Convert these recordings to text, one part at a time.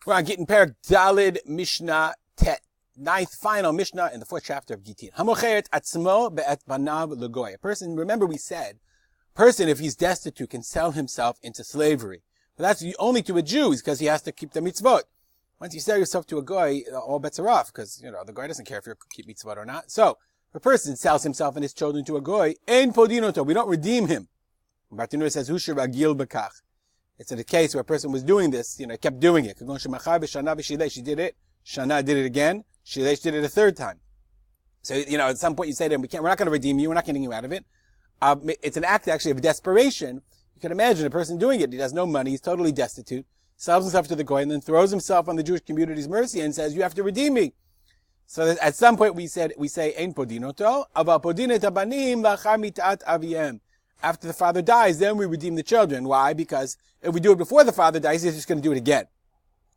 We're on Gittin Perek Dalid Mishnah Tet, ninth final Mishnah in the fourth chapter of Gittin. Hamocheret atzmo be'et banav legoy. A person, remember we said, person if he's destitute can sell himself into slavery. But that's only to a Jew because he has to keep the mitzvot. Once you sell yourself to a goy, all bets are off because, the goy doesn't care if you keep mitzvot or not. So, if a person sells himself and his children to a goy, ein podinoto, we don't redeem him. Bartanur says, Husher ragil bekach. It's in a case where a person was doing this, kept doing it. She did it. Shana did it again. Shilesh did it a third time. So, at some point you say to him, we're not going to redeem you. We're not getting you out of it. It's an act actually of desperation. You can imagine a person doing it. He has no money. He's totally destitute. Sells himself to the goy and then throws himself on the Jewish community's mercy and says, you have to redeem me. So at some point we say, ein podinoto, ava podinet abanim lachar mitat aviem. After the father dies, then we redeem the children. Why? Because if we do it before the father dies, he's just going to do it again.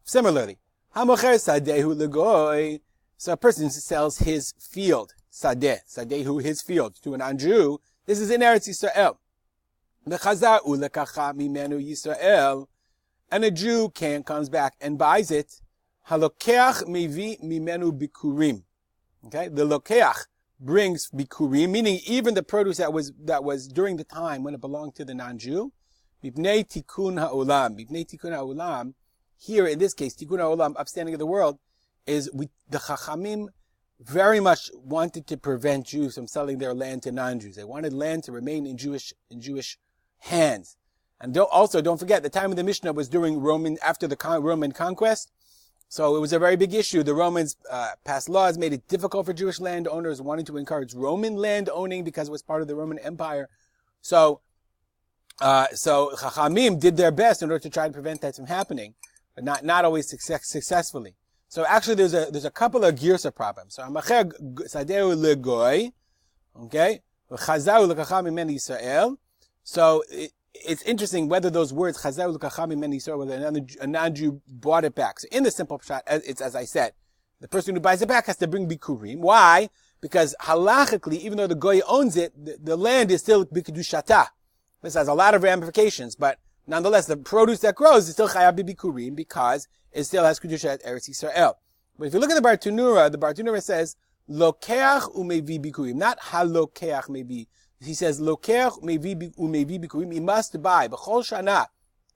Similarly, hamocher sadehu legoy. So a person sells his field, sadehu, his field, to a non-Jew. This is in Eretz Yisrael. Mechazar ulekacha mimenu Yisrael. And a Jew comes back and buys it. Halokeach mevi mimenu bikurim. Okay, the lokeach brings bikurim, meaning even the produce that was during the time when it belonged to the non-Jew. Mipnei tikun ha'olam. Mipnei tikun ha'olam. Here, in this case, tikun ha'olam, upstanding of the world, is the Chachamim very much wanted to prevent Jews from selling their land to non-Jews. They wanted land to remain in Jewish hands. And don't forget, the time of the Mishnah was after the Roman conquest. So it was a very big issue. The Romans passed laws, made it difficult for Jewish landowners, wanting to encourage Roman land owning because it was part of the Roman Empire. So Chachamim did their best in order to try to prevent that from happening, but not always successfully. So actually there's a couple of girsa problems. So Amacher Sadeu Legoy, okay? Chazau Lekacham Imen Yisrael. So it's interesting whether those words, Chazau Lekacham Imen Yisrael, whether a non-Jew bought it back. So in the simple shot, it's as I said, the person who buys it back has to bring bikurim. Why? Because halachically, even though the goy owns it, the land is still bikudushata. This has a lot of ramifications, but nonetheless, the produce that grows is still chayab bikurim because it still has kedusha at Eretz Yisrael. But if you look at the Bartanura says lokeach umevi bikurim, not halokeach mevi. He says lokeach umevi bikurim. He must buy b'chol shana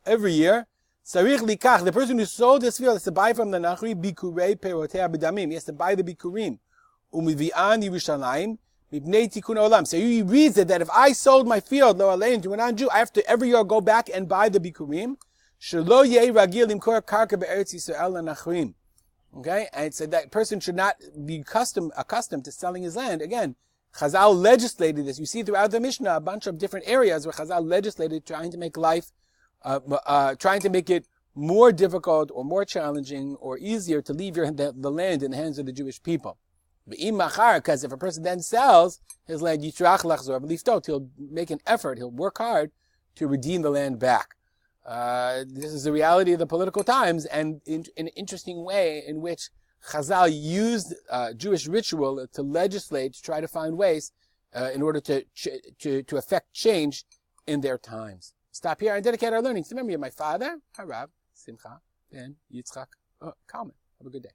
every year. Sarich likach, the person who sold this field has to buy from the nachri bikurei perotea b'damim. He has to buy the bikurim umevi'an Yerushalayim. So he reads it that if I sold my field lo alein to a non-Jew, I have to every year go back and buy the bikurim. Shelo yeh ragil imkor karka be'eretz Yisrael lanachrim. Okay, and so that person should not be accustomed to selling his land. Again, Chazal legislated this. You see throughout the Mishnah a bunch of different areas where Chazal legislated trying to make life, trying to make it more difficult or more challenging or easier to leave the land in the hands of the Jewish people. Because if a person then sells his land, yitrach lachzor b'liftot, he'll make an effort, he'll work hard to redeem the land back. This is the reality of the political times, and in an interesting way in which Chazal used Jewish ritual to legislate, to try to find ways in order to affect change in their times. Stop here and dedicate our learning to the memory of my father, Harav Simcha ben Yitzchak Kalman. Have a good day.